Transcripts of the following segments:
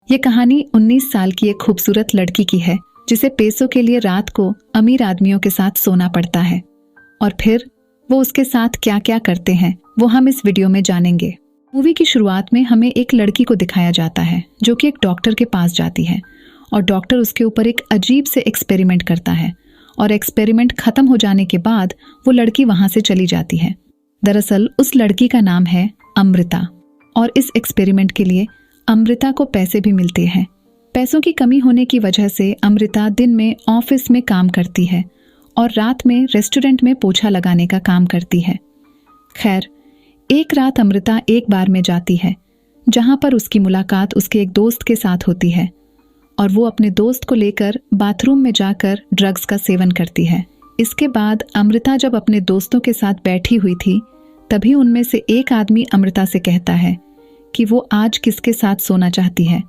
ये कहानी 19 साल की एक खूबसूरत लड़की की है जिसे पैसों के लिए रात को अमीर आदमियों के साथ सोना पड़ता है और फिर वो उसके साथ क्या क्या करते हैं वो हम इस वीडियो में जानेंगे। मूवी की शुरुआत में हमें एक लड़की को दिखाया जाता है जो कि एक डॉक्टर के पास जाती है और डॉक्टर उसके ऊपर एक अजीब से एक्सपेरिमेंट करता है और एक्सपेरिमेंट खत्म हो जाने के बाद वो लड़की वहां से चली जाती है। दरअसल उस लड़की का नाम है अमृता और इस एक्सपेरिमेंट के लिए अमृता को पैसे भी मिलते हैं। पैसों की कमी होने की वजह से अमृता दिन में ऑफिस में काम करती है और रात में रेस्टोरेंट में पोछा लगाने का काम करती है। खैर, एक रात अमृता एक बार में जाती है जहां पर उसकी मुलाकात उसके एक दोस्त के साथ होती है और वो अपने दोस्त को लेकर बाथरूम में जाकर ड्रग्स का सेवन करती है। इसके बाद अमृता जब अपने दोस्तों के साथ बैठी हुई थी तभी उनमें से एक आदमी अमृता से कहता है कि वो आज किसके साथ सोना चाहती है,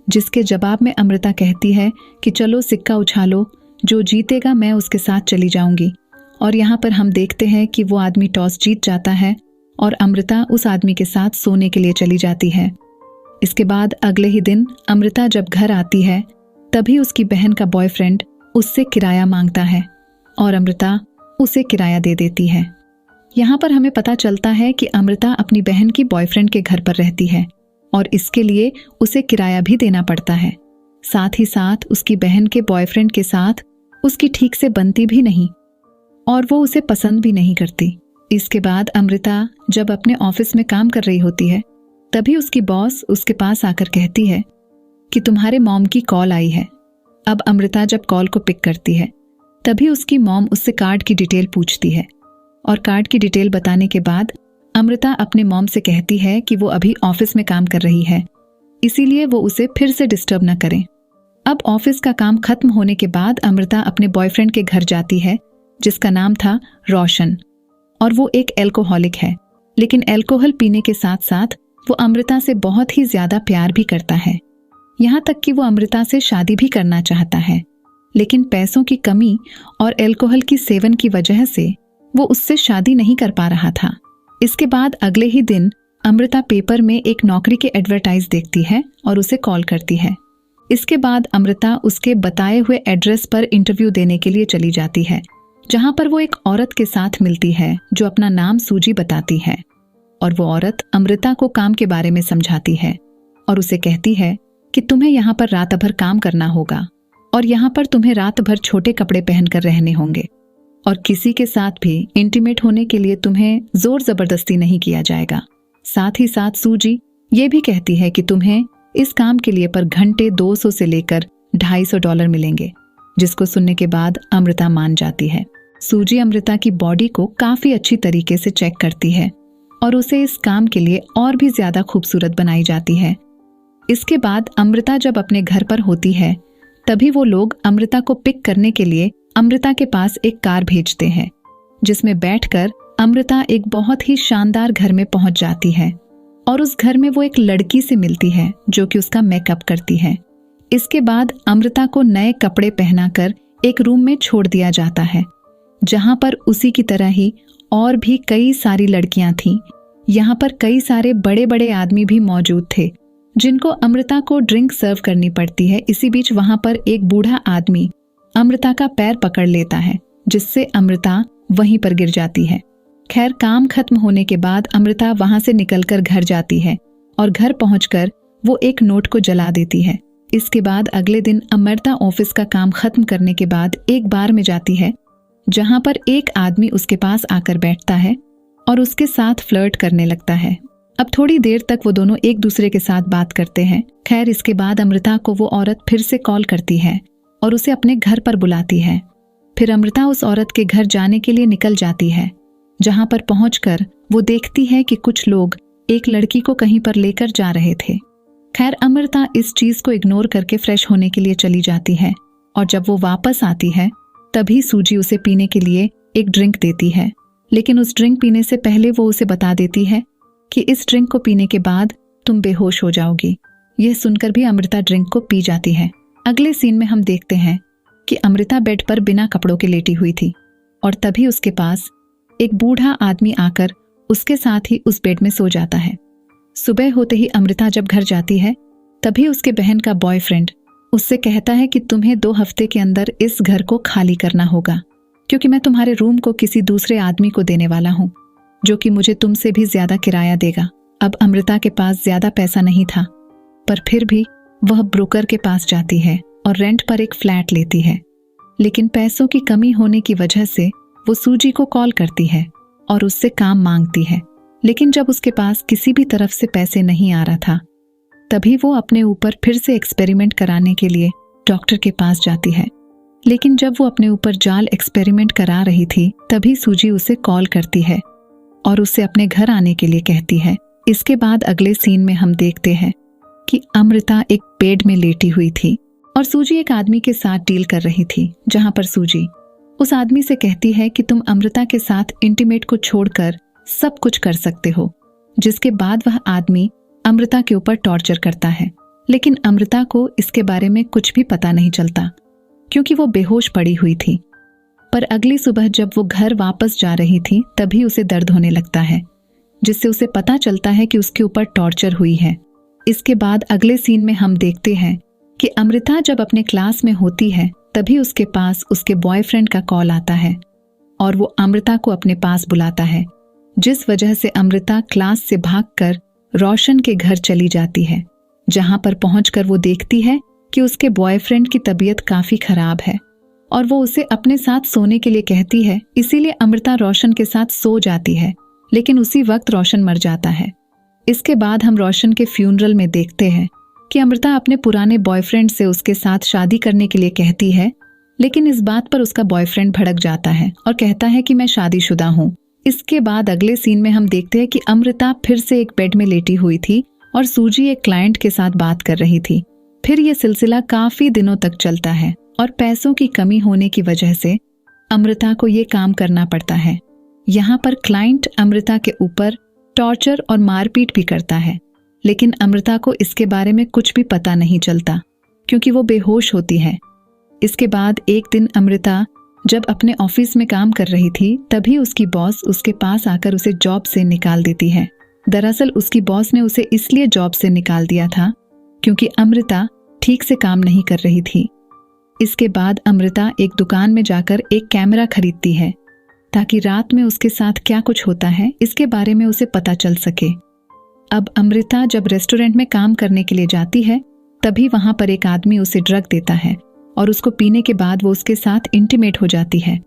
जिसके जवाब में अमृता कहती है कि चलो सिक्का उछालो, जो जीतेगा मैं उसके साथ चली जाऊंगी। और यहाँ पर हम देखते हैं कि वो आदमी टॉस जीत जाता है और अमृता उस आदमी के साथ सोने के लिए चली जाती है। इसके बाद अगले ही दिन अमृता जब घर आती है तभी उसकी बहन का बॉयफ्रेंड उससे किराया मांगता है और अमृता उसे किराया दे देती है। यहाँ पर हमें पता चलता है कि अमृता अपनी बहन की बॉयफ्रेंड के घर पर रहती है और इसके लिए उसे किराया भी देना पड़ता है। साथ ही साथ उसकी बहन के बॉयफ्रेंड के साथ उसकी ठीक से बनती भी नहीं और वो उसे पसंद भी नहीं करती। इसके बाद अमृता जब अपने ऑफिस में काम कर रही होती है तभी उसकी बॉस उसके पास आकर कहती है कि तुम्हारे मॉम की कॉल आई है। अब अमृता जब कॉल को पिक करती है तभी उसकी मॉम उससे कार्ड की डिटेल पूछती है और कार्ड की डिटेल बताने के बाद अमृता अपने मॉम से कहती है कि वो अभी ऑफिस में काम कर रही है, इसीलिए वो उसे फिर से डिस्टर्ब न करें। अब ऑफिस का काम खत्म होने के बाद अमृता अपने बॉयफ्रेंड के घर जाती है जिसका नाम था रोशन और वो एक एल्कोहलिक है, लेकिन एल्कोहल पीने के साथ साथ वो अमृता से बहुत ही ज्यादा प्यार भी करता है। यहाँ तक कि वो अमृता से शादी भी करना चाहता है, लेकिन पैसों की कमी और एल्कोहल की सेवन की वजह से वो उससे शादी नहीं कर पा रहा था। इसके बाद अगले ही दिन अमृता पेपर में एक नौकरी के एडवर्टाइज देखती है और उसे कॉल करती है। इसके बाद अमृता उसके बताए हुए एड्रेस पर इंटरव्यू देने के लिए चली जाती है जहां पर वो एक औरत के साथ मिलती है जो अपना नाम सूजी बताती है और वो औरत अमृता को काम के बारे में समझाती है और उसे कहती है कि तुम्हें यहाँ पर रात भर काम करना होगा और यहाँ पर तुम्हें रात भर छोटे कपड़े पहनकर रहने होंगे और किसी के साथ भी इंटीमेट होने के लिए तुम्हें जोर जबरदस्ती नहीं किया जाएगा। साथ ही साथ सूजी ये भी कहती है कि तुम्हें इस काम के लिए पर घंटे 200 से लेकर $250 मिलेंगे, जिसको सुनने के बाद अमृता मान जाती है। सूजी अमृता की बॉडी को काफी अच्छी तरीके से चेक करती है और उसे इस काम के लिए और भी ज्यादा खूबसूरत बनाई जाती है। इसके बाद अमृता जब अपने घर पर होती है तभी वो लोग अमृता को पिक करने के लिए अमृता के पास एक कार भेजते हैं जिसमें बैठकर अमृता एक बहुत ही शानदार घर में पहुंच जाती है और उस घर में वो एक लड़की से मिलती है जो कि उसका मेकअप करती है। इसके बाद अमृता को नए कपड़े पहनाकर एक रूम में छोड़ दिया जाता है जहां पर उसी की तरह ही और भी कई सारी लड़कियां थीं। यहाँ पर कई सारे बड़े बड़े आदमी भी मौजूद थे जिनको अमृता को ड्रिंक सर्व करनी पड़ती है। इसी बीच वहां पर एक बूढ़ा आदमी अमृता का पैर पकड़ लेता है जिससे अमृता वहीं पर गिर जाती है। खैर, काम खत्म होने के बाद अमृता वहां से निकलकर घर जाती है और घर पहुंचकर वो एक नोट को जला देती है। इसके बाद अगले दिन अमृता ऑफिस का काम खत्म करने के बाद एक बार में जाती है जहां पर एक आदमी उसके पास आकर बैठता है और उसके साथ फ्लर्ट करने लगता है। अब थोड़ी देर तक वो दोनों एक दूसरे के साथ बात करते हैं। खैर, इसके बाद अमृता को वो औरत फिर से कॉल करती है और उसे अपने घर पर बुलाती है। फिर अमृता उस औरत के घर जाने के लिए निकल जाती है जहां पर पहुंचकर वो देखती है कि कुछ लोग एक लड़की को कहीं पर लेकर जा रहे थे। खैर, अमृता इस चीज को इग्नोर करके फ्रेश होने के लिए चली जाती है और जब वो वापस आती है तभी सूजी उसे पीने के लिए एक ड्रिंक देती है, लेकिन उस ड्रिंक पीने से पहले वो उसे बता देती है कि इस ड्रिंक को पीने के बाद तुम बेहोश हो जाओगी। यह सुनकर भी अमृता ड्रिंक को पी जाती है। अगले सीन में हम देखते हैं कि अमृता बेड पर बिना कपड़ों के लेटी हुई थी और तभी उसके पास एक बूढ़ा आदमी आकर उसके साथ ही उस बेड में सो जाता है। सुबह होते ही अमृता जब घर जाती है तभी उसके बहन का बॉयफ्रेंड उससे कहता है कि तुम्हें 2 हफ्ते के अंदर इस घर को खाली करना होगा, क्योंकि मैं तुम्हारे रूम को किसी दूसरे आदमी को देने वाला हूँ, जो कि मुझे तुमसे भी ज्यादा किराया देगा। अब अमृता के पास ज्यादा पैसा नहीं था, पर फिर भी वह ब्रोकर के पास जाती है और रेंट पर एक फ्लैट लेती है। लेकिन पैसों की कमी होने की वजह से वो सूजी को कॉल करती है और उससे काम मांगती है। लेकिन जब उसके पास किसी भी तरफ से पैसे नहीं आ रहा था, तभी वो अपने ऊपर फिर से एक्सपेरिमेंट कराने के लिए डॉक्टर के पास जाती है। लेकिन जब वो अपने ऊपर जाल एक्सपेरिमेंट करा रही थी, तभी सूजी उसे कॉल करती है और उसे अपने घर आने के लिए कहती है। इसके बाद अगले सीन में हम देखते हैं कि अमृता एक बेड में लेटी हुई थी और सूजी एक आदमी के साथ डील कर रही थी, जहां पर सूजी उस आदमी से कहती है कि तुम अमृता के साथ इंटीमेट को छोड़कर सब कुछ कर सकते हो। जिसके बाद वह आदमी अमृता के ऊपर टॉर्चर करता है, लेकिन अमृता को इसके बारे में कुछ भी पता नहीं चलता, क्योंकि वो बेहोश पड़ी हुई थी। पर अगली सुबह जब वो घर वापस जा रही थी, तभी उसे दर्द होने लगता है, जिससे उसे पता चलता है कि उसके ऊपर टॉर्चर हुई है। इसके बाद अगले सीन में हम देखते हैं कि अमृता जब अपने क्लास में होती है, तभी उसके पास उसके बॉयफ्रेंड का कॉल आता है और वो अमृता को अपने पास बुलाता है, जिस वजह से अमृता क्लास से भागकर रोशन के घर चली जाती है, जहां पर पहुंचकर वो देखती है कि उसके बॉयफ्रेंड की तबीयत काफी खराब है और वो उसे अपने साथ सोने के लिए कहती है। इसीलिए अमृता रोशन के साथ सो जाती है, लेकिन उसी वक्त रोशन मर जाता है। इसके बाद हम रोशन के फ्यूनरल में देखते हैं कि अमृता अपने पुराने बॉयफ्रेंड से उसके साथ शादी करने के लिए कहती है, लेकिन इस बात पर उसका बॉयफ्रेंड भड़क जाता है और कहता है कि मैं शादीशुदा हूँ। इसके बाद अगले सीन में हम देखते हैं कि अमृता फिर से एक बेड में लेटी हुई थी और सूजी एक क्लाइंट के साथ बात कर रही थी। फिर यह सिलसिला काफी दिनों तक चलता है और पैसों की कमी होने की वजह से अमृता को ये काम करना पड़ता है। यहाँ पर क्लाइंट अमृता के ऊपर टॉर्चर और मारपीट भी करता है, लेकिन अमृता को इसके बारे में कुछ भी पता नहीं चलता, क्योंकि वो बेहोश होती है। इसके बाद एक दिन अमृता जब अपने ऑफिस में काम कर रही थी, तभी उसकी बॉस उसके पास आकर उसे जॉब से निकाल देती है। दरअसल उसकी बॉस ने उसे इसलिए जॉब से निकाल दिया था क्योंकि अमृता ठीक से काम नहीं कर रही थी। इसके बाद अमृता एक दुकान में जाकर एक कैमरा खरीदती है, ताकि रात में उसके साथ क्या कुछ होता है इसके बारे में उसे पता चल सके। अब अमृता जब रेस्टोरेंट में काम करने के लिए जाती है, तभी वहां पर एक आदमी उसे ड्रग देता है और उसको पीने के बाद वो उसके साथ इंटीमेट हो जाती है।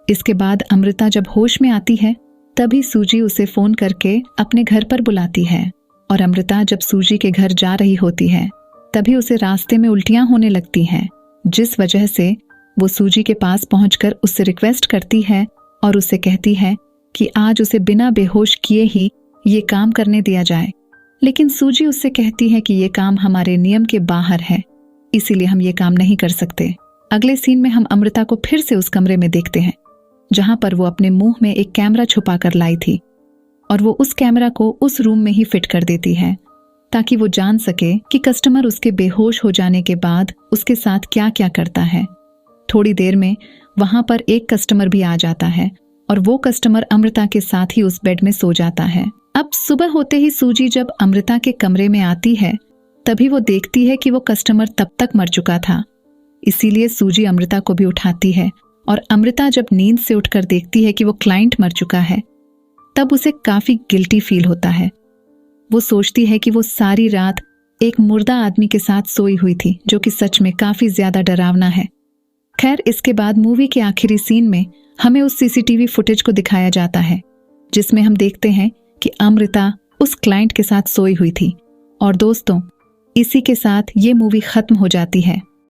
इसके बाद अमृता जब होश में आती है, तभी सूजी उसे फोन करके अपने घर पर बुलाती है और अमृता जब सूजी के घर जा रही होती है, तभी उसे रास्ते में उल्टियां होने लगती हैं, जिस वजह से वो सूजी के पास पहुंचकर उससे रिक्वेस्ट करती है और उससे कहती है कि आज उसे बिना बेहोश किए ही ये काम करने दिया जाए। लेकिन सूजी उससे कहती है कि ये काम हमारे नियम के बाहर है, इसीलिए हम ये काम नहीं कर सकते। अगले सीन में हम अमृता को फिर से उस कमरे में देखते हैं, जहां पर वो अपने मुंह में एक कैमरा छुपा कर लाई थी और वो उस कैमरा को उस रूम में ही फिट कर देती है, ताकि वो जान सके कि कस्टमर उसके बेहोश हो जाने के बाद उसके साथ क्या क्या करता है। थोड़ी देर में वहां पर एक कस्टमर भी आ जाता है और वो कस्टमर अमृता के साथ ही उस बेड में सो जाता है। अब सुबह होते ही सूजी जब अमृता के कमरे में आती है, तभी वो देखती है कि वो कस्टमर तब तक मर चुका था। इसीलिए सूजी अमृता को भी उठाती है और अमृता जब नींद से उठकर देखती है कि वो क्लाइंट मर चुका है, तब उसे काफी गिल्टी फील होता है। वो सोचती है कि वो सारी रात एक मुर्दा आदमी के साथ सोई हुई थी, जो कि सच में काफी ज्यादा डरावना है। खैर, इसके बाद मूवी के आखिरी सीन में हमें उस सीसीटीवी फुटेज को दिखाया जाता है, जिसमें हम देखते हैं कि अमृता उस क्लाइंट के साथ सोई हुई थी। और दोस्तों, इसी के साथ ये मूवी खत्म हो जाती है।